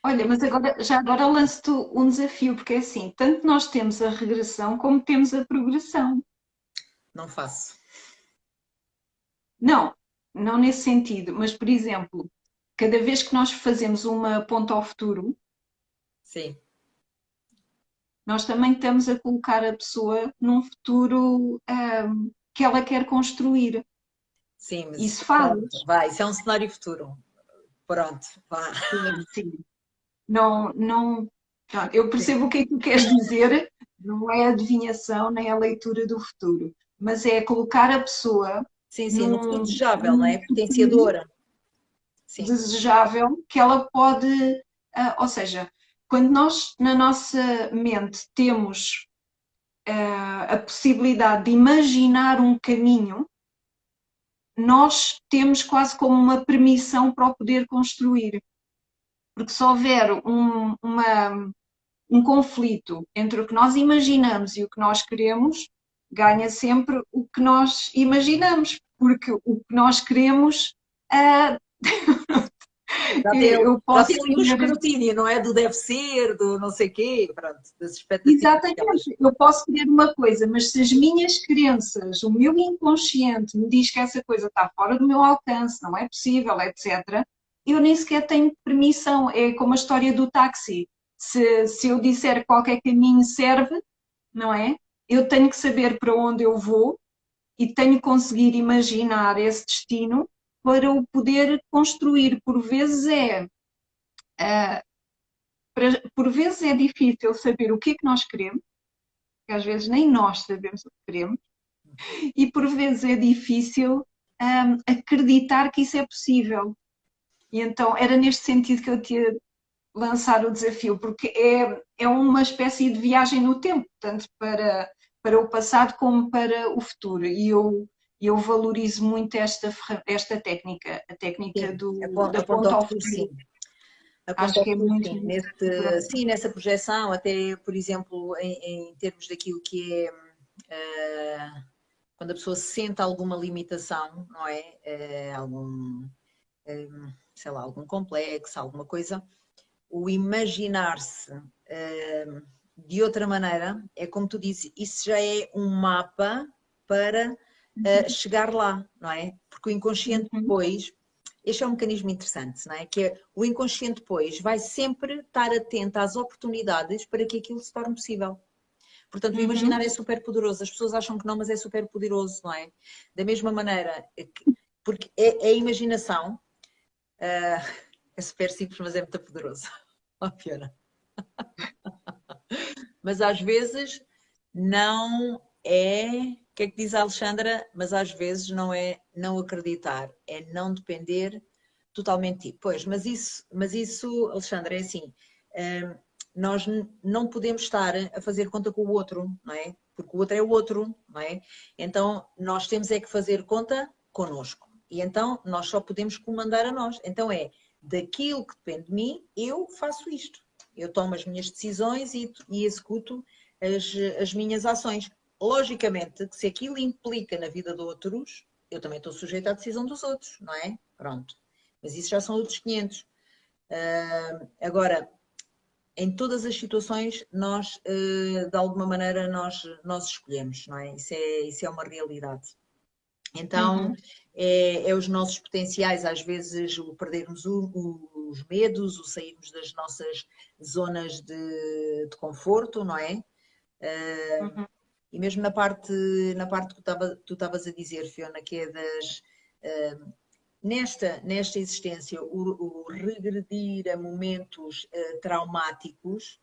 Olha, mas agora, já agora lanço-te um desafio, porque é assim, tanto nós temos a regressão como temos a progressão. Não faço. Não, não nesse sentido, mas, por exemplo, cada vez que nós fazemos uma ponta ao futuro, Sim, nós também estamos a colocar a pessoa num futuro, que ela quer construir. sim, mas Isso faz. pronto, vai, isso é um cenário futuro. Pronto, vá. Sim, sim. Não, não, pronto, eu Sim, percebo o que é que tu queres dizer, não é a adivinhação nem a leitura do futuro, mas é colocar a pessoa sim, sim, no futuro desejável, não num é? futuro Potenciadora. Sim, desejável que ela pode, ou seja, quando nós na nossa mente temos a possibilidade de imaginar um caminho, nós temos quase como uma permissão para o poder construir. Porque se houver um conflito entre o que nós imaginamos e o que nós queremos, ganha sempre o que nós imaginamos, porque o que nós queremos, uh, eu já posso tem ali o ter. escrutínio, não é? Do deve ser, do não sei quê, pronto, das expectativas delas. Exatamente, eu posso querer uma coisa, mas se as minhas crenças, o meu inconsciente me diz que essa coisa está fora do meu alcance, não é possível, etc., eu nem sequer tenho permissão. É como a história do táxi. Se eu disser que qualquer caminho serve, não é? Eu tenho que saber para onde eu vou e tenho que conseguir imaginar esse destino para o poder construir. Por vezes é difícil saber o que é que nós queremos, porque às vezes nem nós sabemos o que queremos, e por vezes é difícil acreditar que isso é possível. E então era neste sentido que eu tinha lançar o desafio, porque é uma espécie de viagem no tempo, tanto para o passado como para o futuro. E eu valorizo muito esta técnica, a técnica Sim, da aponta ponta ao ao futuro, futuro. sim. Aponta Acho ao que é futuro, muito, sim. muito importante. Sim, nessa projeção, até, por exemplo, em termos daquilo que é quando a pessoa sente alguma limitação, não é? Sei lá, algum complexo, alguma coisa, o imaginar-se de outra maneira, é como tu dizes, isso já é um mapa para chegar lá, não é? Porque o inconsciente depois, este é um mecanismo interessante, não é? Que é, o inconsciente depois vai sempre estar atento às oportunidades para que aquilo se torne possível. Portanto, o imaginar é super poderoso. As pessoas acham que não, mas é super poderoso, não é? Da mesma maneira, porque é a imaginação, é super simples, mas é muito poderoso. Oh, Fiona. Mas às vezes não é. O que é que diz a Alexandra? Mas às vezes não é não acreditar, é não depender totalmente de ti. Pois, mas isso, Alexandra, é assim. Nós não podemos estar a fazer conta com o outro, não é? Porque o outro é o outro, não é? Então nós temos é que fazer conta connosco. E então nós só podemos comandar a nós. Então é daquilo que depende de mim, eu faço isto. Eu tomo as minhas decisões e executo as minhas ações. Logicamente que se aquilo implica na vida de outros, eu também estou sujeita à decisão dos outros, não é? Pronto. Mas isso já são outros 500. Agora, em todas as situações, nós, de alguma maneira, nós escolhemos, não é? Isso é uma realidade. Então, é os nossos potenciais, às vezes, o perdermos os medos, o sairmos das nossas zonas de conforto, não é? E mesmo na parte que tu estavas a dizer, Fiona, que é nesta existência, o regredir a momentos traumáticos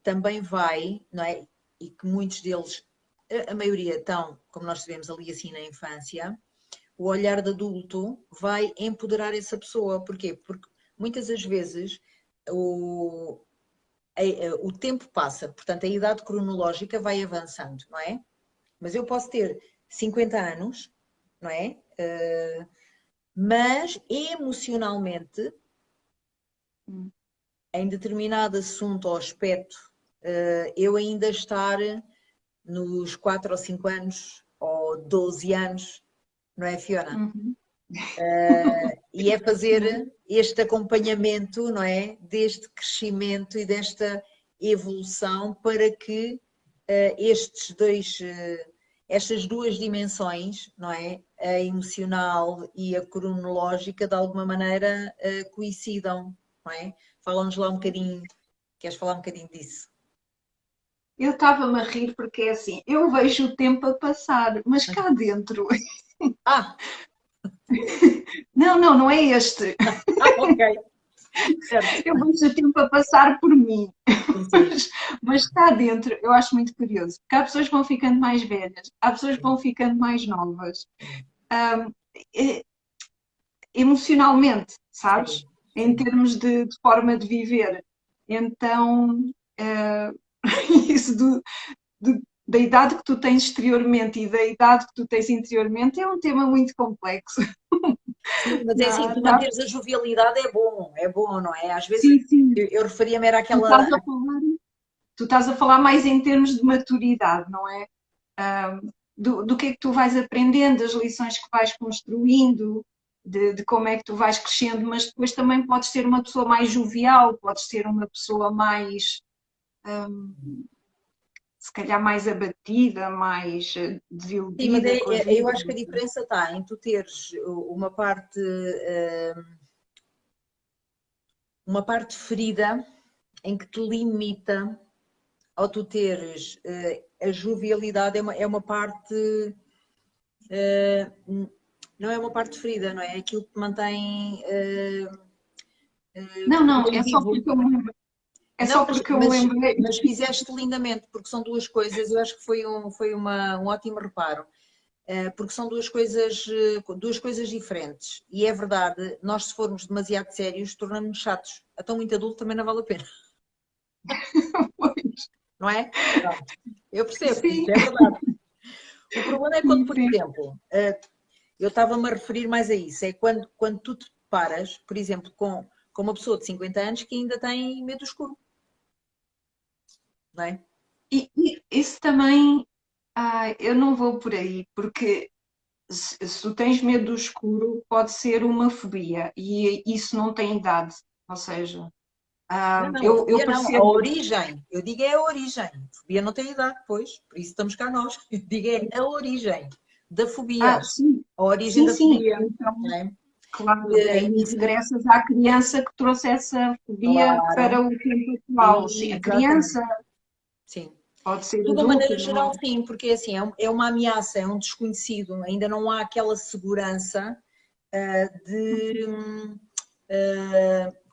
também vai, não é? E que muitos deles, a maioria estão, como nós sabemos, ali assim na infância, o olhar de adulto vai empoderar essa pessoa. Porquê? Porque muitas das vezes o tempo passa, portanto a idade cronológica vai avançando, não é? Mas eu posso ter 50 anos, não é? Mas emocionalmente, em determinado assunto ou aspecto, eu ainda estar nos 4 ou 5 anos ou 12 anos, não é, Fiona? E é fazer este acompanhamento, não é? Deste crescimento e desta evolução para que estas duas dimensões, não é? A emocional e a cronológica, de alguma maneira coincidam, não é? Fala-nos lá um bocadinho, queres falar um bocadinho disso? Eu estava-me a rir porque é assim, eu vejo o tempo a passar, mas cá dentro. Ah, Não, não é este. ok, certo. Eu vejo o tempo a passar por mim. Sim, sim. Mas cá dentro eu acho muito curioso, porque há pessoas que vão ficando mais velhas, há pessoas que vão ficando mais novas. Emocionalmente, sabes? Sim, Em sim. termos de forma de viver. Então, isso da idade que tu tens exteriormente e da idade que tu tens interiormente é um tema muito complexo. Sim, mas é assim, Dá, tu dá, manteres a jovialidade é bom, não é? Às vezes sim, sim. eu referia-me era Tu àquela. estás a falar, tu estás a falar mais em termos de maturidade, não é? Do que é que tu vais aprendendo, das lições que vais construindo, de como é que tu vais crescendo, mas depois também podes ser uma pessoa mais jovial, podes ser uma pessoa mais, se calhar, mais abatida, mais Sim, mas desiludida com a eu vida. acho que a diferença está em tu teres uma parte ferida em que te limita ao tu teres a jovialidade, é uma parte, não é uma parte ferida, não é? É aquilo que te mantém Não, não, bem é só vivo. porque eu me lembrei. É Não, só porque eu me lembrei. mas fizeste lindamente, porque são duas coisas, eu acho que foi um ótimo reparo. Porque são duas coisas diferentes. E é verdade, nós se formos demasiado sérios, tornamos-nos chatos. Então muito adulto também não vale a pena, não é? Pronto. Eu percebo, Sim, isso é verdade. O problema é quando, sim, por sim. exemplo, eu estava-me a referir mais a isso, é quando tu te paras, por exemplo, com uma pessoa de 50 anos que ainda tem medo do escuro, não é? E isso também, eu não vou por aí, porque se tu tens medo do escuro, pode ser uma fobia e isso não tem idade. Ou seja, Não, não, a eu fobia não, a percebo. origem. Eu digo é a origem. A fobia não tem idade, pois, por isso estamos cá nós. Eu digo é a origem da fobia, Sim, a origem sim, da sim. fobia, Então, não é? claro, aí Isso, regressas à criança que trouxe essa fobia para claro, o tempo atual. Sim, a exatamente, criança sim. pode ser De uma adulto, maneira não é? geral, sim, porque assim, é uma ameaça, é um desconhecido, ainda não há aquela segurança de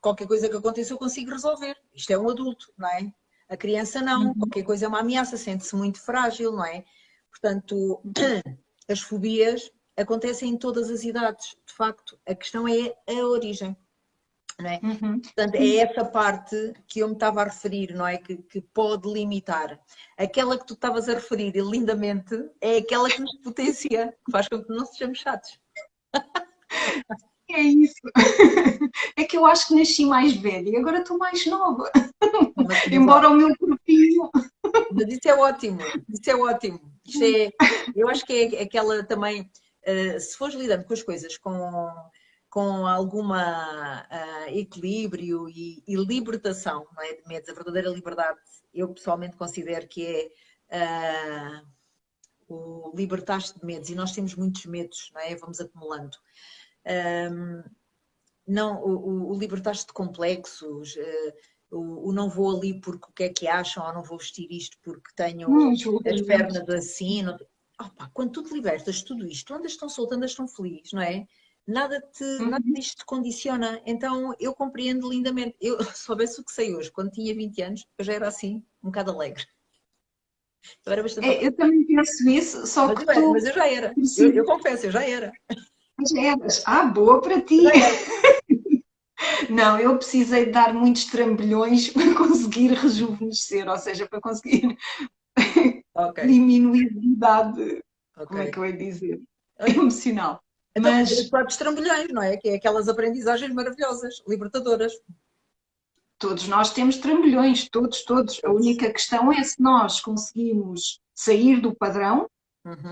qualquer coisa que aconteça eu consigo resolver. Isto é um adulto, não é? A criança não, Uhum. qualquer coisa é uma ameaça, sente-se muito frágil, não é? Portanto, as fobias acontecem em todas as idades, de facto. A questão é a origem, não é? Uhum. Portanto, é essa parte que eu me estava a referir, não é? Que pode limitar. Aquela que tu estavas a referir lindamente é aquela que nos potencia, que faz com que não sejamos chatos. É isso. É que eu acho que nasci mais velha e agora estou mais nova. Mas Embora ó, o meu corpinho. mas isso é ótimo, isso é ótimo. Eu acho que é aquela também, se fores lidando com as coisas com alguma equilíbrio e libertação, não é, de medos, a verdadeira liberdade, eu pessoalmente considero que é o libertar-te de medos, e nós temos muitos medos, não é? Vamos acumulando. Não, o libertar-te de complexos, o não vou ali porque o que é que acham, ou não vou vestir isto porque tenho as Julgamento. pernas assim. Não... Opa, quando tu te libertas de tudo isto, tu andas tão solto, andas tão feliz, não é? Nada Uhum. disto te condiciona. Então eu compreendo lindamente. Eu soubesse o que sei hoje, quando tinha 20 anos, eu já era assim, um bocado alegre. Eu era bastante alegre. Eu também penso isso, só que tu Mas eu já era. Eu precisas. confesso, eu já era. Eras. Boa para Eu ti! já era. Não, eu precisei de dar muitos trambolhões para conseguir rejuvenescer, ou seja, para conseguir Ok, diminuir a idade, ok. como é que eu ia dizer, emocional. Então, mas os Mas próprios trambolhões, não é? Que é aquelas aprendizagens maravilhosas, libertadoras. todos nós temos trambolhões, todos, todos. A Todos. única questão é se nós conseguimos sair do padrão,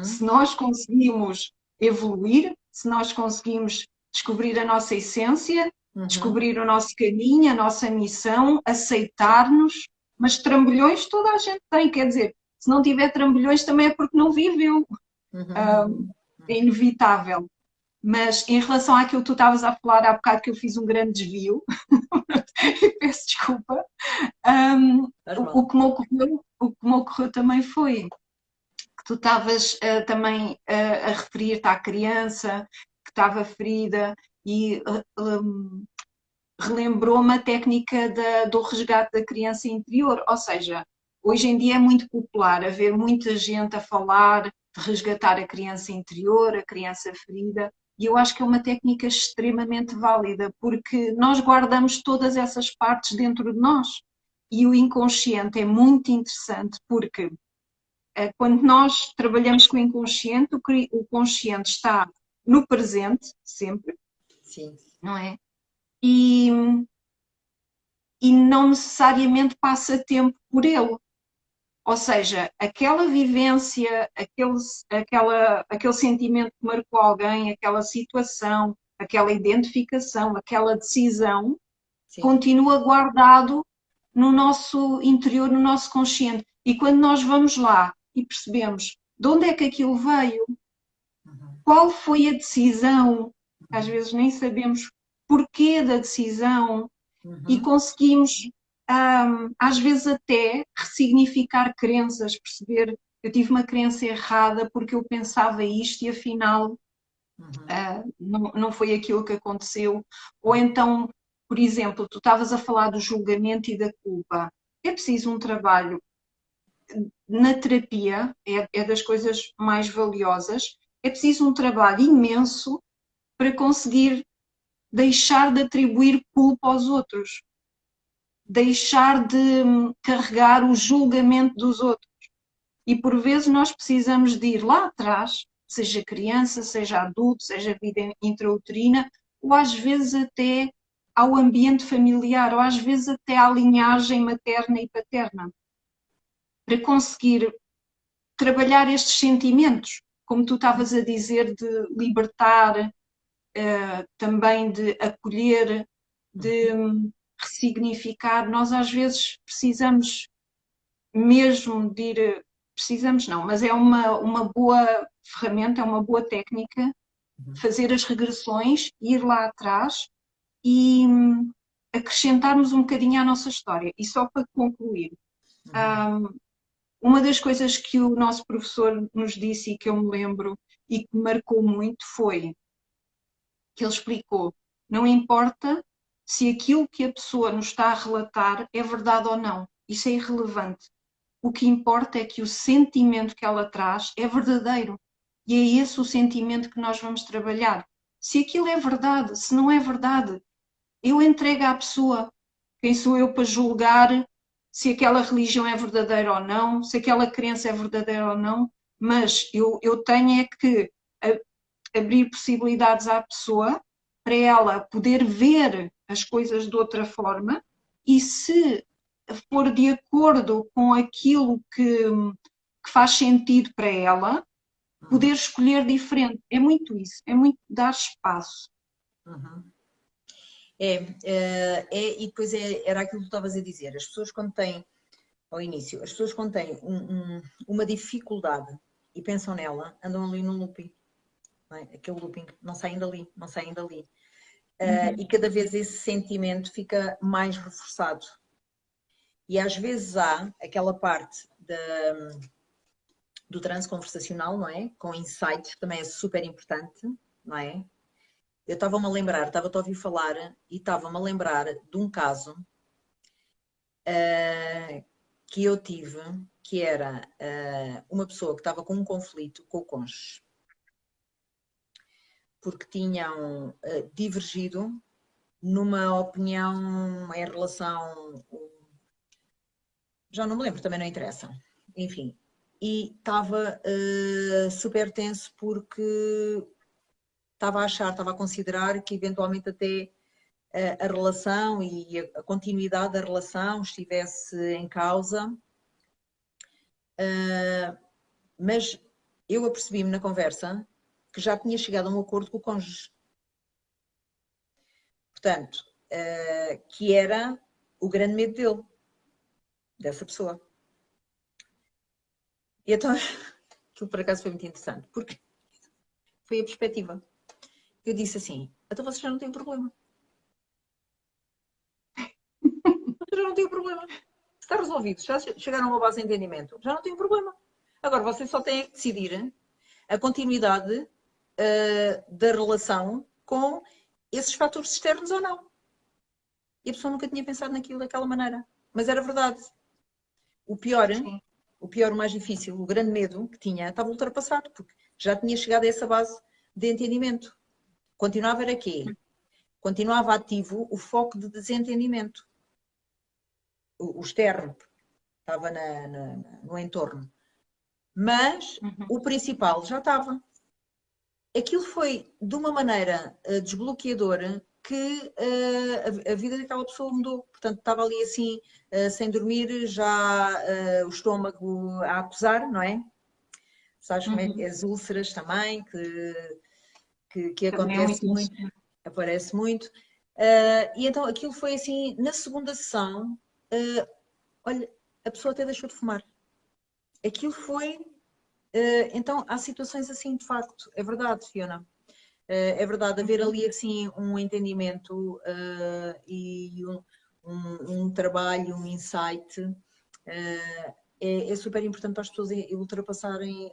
se Uhum, nós conseguimos evoluir, se nós conseguimos descobrir a nossa essência, uhum. descobrir o nosso caminho, a nossa missão, aceitar-nos. Mas trambolhões toda a gente tem, quer dizer, se não tiver trambolhões também é porque não viveu. Uhum. É inevitável. Mas em relação àquilo que tu estavas a falar há bocado, que eu fiz um grande desvio, peço desculpa, Faz o mal. que me ocorreu, o que me ocorreu também foi que tu estavas também a referir-te à criança que estava ferida e relembrou-me a técnica do resgate da criança interior, ou seja, hoje em dia é muito popular haver muita gente a falar de resgatar a criança interior, a criança ferida, e eu acho que é uma técnica extremamente válida, porque nós guardamos todas essas partes dentro de nós. E o inconsciente é muito interessante porque quando nós trabalhamos com o inconsciente, o consciente está no presente, sempre, Sim. não é? E, e não necessariamente passa tempo por ele. Ou seja, aquela vivência, aquele sentimento que marcou alguém, aquela situação, aquela identificação, aquela decisão, Sim. continua guardado no nosso interior, no nosso consciente. E quando nós vamos lá e percebemos de onde é que aquilo veio, Uhum. qual foi a decisão, às Uhum. vezes nem sabemos porquê da decisão, e Uhum. conseguimos às vezes até ressignificar crenças, perceber, eu tive uma crença errada porque eu pensava isto e afinal não foi aquilo que aconteceu. Ou então, por exemplo, tu estavas a falar do julgamento e da culpa. É preciso um trabalho na terapia, é das coisas mais valiosas, é preciso um trabalho imenso para conseguir deixar de atribuir culpa aos outros, deixar de carregar o julgamento dos outros. E por vezes nós precisamos de ir lá atrás, seja criança, seja adulto, seja vida intrauterina, ou às vezes até ao ambiente familiar, ou às vezes até à linhagem materna e paterna, para conseguir trabalhar estes sentimentos, como tu estavas a dizer, de libertar, também de acolher, de ressignificar. Nós às vezes precisamos mesmo de ir, precisamos não, mas é uma boa ferramenta, é uma boa técnica, fazer as regressões, ir lá atrás e acrescentarmos um bocadinho à nossa história. E só para concluir, uma das coisas que o nosso professor nos disse e que eu me lembro e que me marcou muito foi que ele explicou: não importa se aquilo que a pessoa nos está a relatar é verdade ou não, isso é irrelevante. O que importa é que o sentimento que ela traz é verdadeiro. E é esse o sentimento que nós vamos trabalhar. Se aquilo é verdade, se não é verdade, eu entrego à pessoa. Quem sou eu para julgar se aquela religião é verdadeira ou não, se aquela crença é verdadeira ou não, mas eu tenho é que abrir possibilidades à pessoa para ela poder ver as coisas de outra forma e se for de acordo com aquilo que faz sentido para ela, poder escolher diferente. É muito isso, é muito dar espaço. E depois era aquilo que tu estavas a dizer, as pessoas quando têm, ao início, as pessoas quando têm uma dificuldade e pensam nela, andam ali num looping, não é? Aquele looping, não saem dali, não saem dali. E cada vez esse sentimento fica mais reforçado. E às vezes há aquela parte do transe conversacional, não é? Com insights, que também é super importante, não é? Eu estava-me a lembrar, estava-te a ouvir falar e estava-me a lembrar de um caso que eu tive, que era uma pessoa que estava com um conflito com o cônjuge, porque tinham divergido numa opinião em relação... Já não me lembro, também não interessa. Enfim, e estava super tenso porque estava a considerar que eventualmente até a relação e a continuidade da relação estivesse em causa. Mas eu apercebi-me na conversa que já tinha chegado a um acordo com o cônjuge. Portanto, que era o grande medo dele, dessa pessoa. E então, aquilo por acaso foi muito interessante, porque foi a perspectiva. Eu disse assim, então vocês já não têm problema. Vocês já não têm problema. Está resolvido, já chegaram a uma base de entendimento, já não têm problema. Agora, vocês só têm que decidir a continuidade da relação com esses fatores externos ou não. E a pessoa nunca tinha pensado naquilo daquela maneira. Mas era verdade. O pior, o mais difícil, o grande medo que tinha, estava ultrapassado, porque já tinha chegado a essa base de entendimento. Continuava era quê? Continuava ativo o foco de desentendimento. O externo, estava no entorno. Mas o principal já estava. Aquilo foi de uma maneira desbloqueadora que a vida daquela pessoa mudou. Portanto, estava ali assim, sem dormir, já o estômago a acusar, não é? Sabes como é que as úlceras também, que acontece muito, aparece muito. E então aquilo foi assim, na segunda sessão, olha, a pessoa até deixou de fumar. Aquilo foi... então, há situações assim, de facto, é verdade, Fiona. É verdade, haver ali assim um entendimento e um trabalho, um insight, é super importante para as pessoas ultrapassarem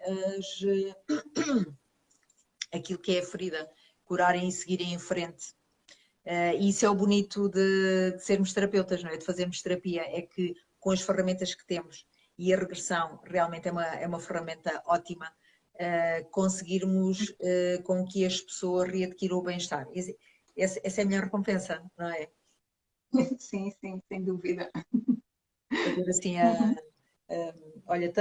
aquilo que é a ferida, curarem e seguirem em frente. E isso é o bonito de sermos terapeutas, não é? De fazermos terapia, é que com as ferramentas que temos, e a regressão realmente é uma ferramenta ótima, conseguirmos com que as pessoas readquiram o bem-estar. Essa é a melhor recompensa, não é? Sim, sim, sem dúvida. Fazer assim, olha,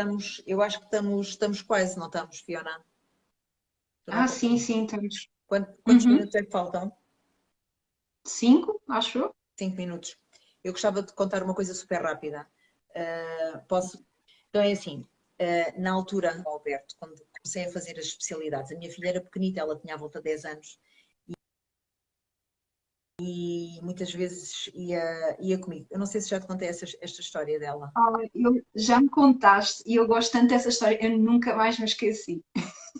eu acho que estamos quase, não estamos, Fiona? Sim, sim, estamos. Quantos minutos é que faltam? 5, acho eu. 5 minutos. Eu gostava de contar uma coisa super rápida. Posso? Então é assim, na altura, Alberto, quando comecei a fazer as especialidades, a minha filha era pequenita, ela tinha à volta de 10 anos. E muitas vezes ia comigo. Eu não sei se já te contei esta história dela. Já me contaste e eu gosto tanto dessa história, eu nunca mais me esqueci.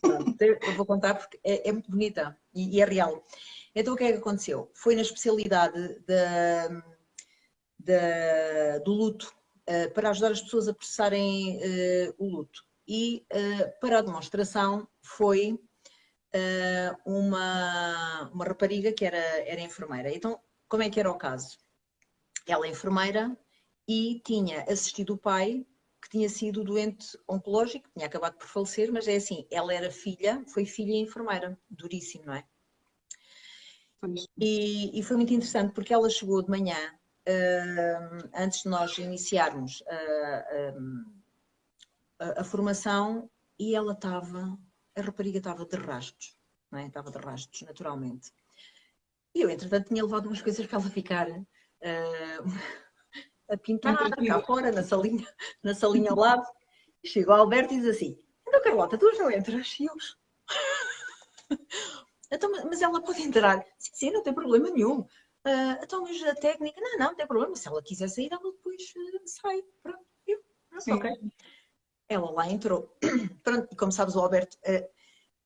Pronto, eu vou contar porque é muito bonita e é real. Então o que é que aconteceu? Foi na especialidade do luto, para ajudar as pessoas a processarem o luto. E para a demonstração foi uma rapariga que era enfermeira. Então, como é que era o caso? Ela é enfermeira e tinha assistido o pai que tinha sido doente oncológico, tinha acabado por falecer, mas é assim, ela era filha, foi filha e enfermeira, duríssimo, não é? E foi muito interessante porque ela chegou de manhã, antes de nós iniciarmos a formação, e ela a rapariga estava de rastos, não é? Estava de rastos, naturalmente. E eu, entretanto, tinha levado umas coisas para ela ficar a pintar cá fora, na salinha ao lado. Chegou o Alberto e diz assim: então, Carlota, tu não entras? E eu, então, mas ela pode entrar? Sim, sim, não tem problema nenhum. Então, mas a técnica? Não tem problema. Se ela quiser sair, ela depois sai. Pronto, ok. Ela lá entrou. Pronto, e como sabes, o Alberto,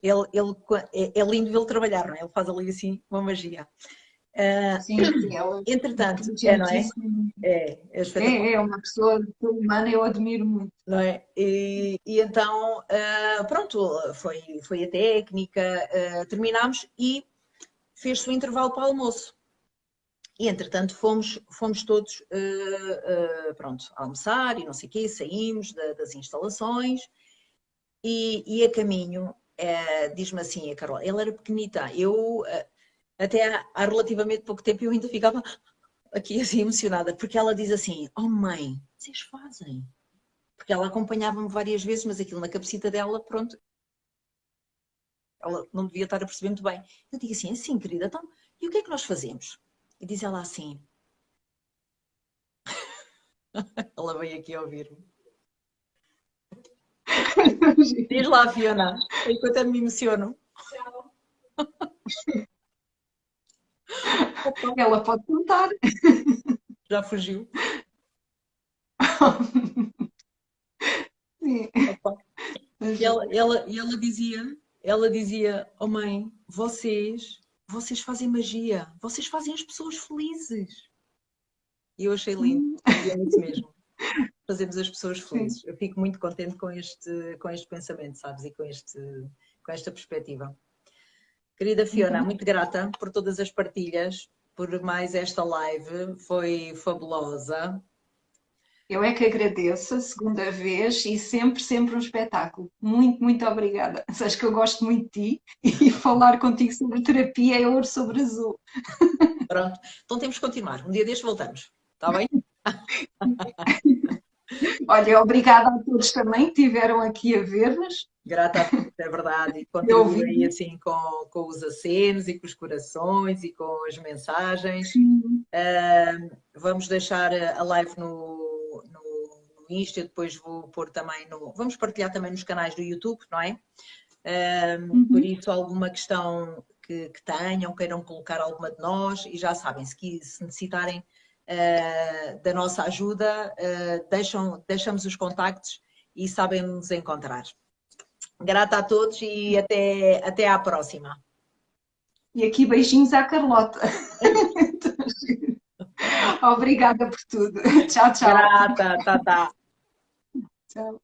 ele é lindo vê-lo trabalhar, não é? Ele faz ali assim uma magia. Sim, ela entretanto, não é? É uma pessoa humana, eu admiro muito. Não é? E então, pronto, foi a técnica, terminámos e fez-se o intervalo para o almoço. E, entretanto, fomos todos, pronto, a almoçar e não sei o quê, saímos das instalações e a caminho, diz-me assim a Carola, ela era pequenita, eu até há relativamente pouco tempo eu ainda ficava aqui assim emocionada, porque ela diz assim: oh mãe, vocês fazem? Porque ela acompanhava-me várias vezes, mas aquilo na cabecita dela, pronto, ela não devia estar a perceber muito bem. Eu digo assim, querida, então, e o que é que nós fazemos? E diz ela assim, ela veio aqui a ouvir-me. Diz lá, Fiona, enquanto eu me emociono. Ela pode contar. Já fugiu. Sim. E ela dizia, oh mãe, vocês fazem magia, vocês fazem as pessoas felizes. E eu achei lindo, e é isso mesmo. Fazemos as pessoas felizes. Sim. Eu fico muito contente com este pensamento, sabes, e com esta perspectiva. Querida Fiona, muito grata por todas as partilhas, por mais esta live, foi fabulosa. Eu é que agradeço a segunda vez e sempre um espetáculo. Muito, muito obrigada. Sabes que eu gosto muito de ti e falar contigo sobre terapia é ouro sobre azul. Pronto, então temos que continuar. Um dia destes voltamos, está bem? Olha, obrigada a todos também que estiveram aqui a ver-nos. Grata a todos, é verdade, e contribuem assim com os acenos e com os corações e com as mensagens. Vamos deixar a live no Insta, depois vou pôr também vamos partilhar também nos canais do YouTube, não é? Por isso, alguma questão que tenham, queiram colocar alguma de nós, e já sabem, se necessitarem da nossa ajuda, deixamos os contactos e sabem nos encontrar. Grata a todos e até à próxima. E aqui beijinhos à Carlota. Obrigada por tudo. Tchau, tchau. Grata, tá, tá. Tchau.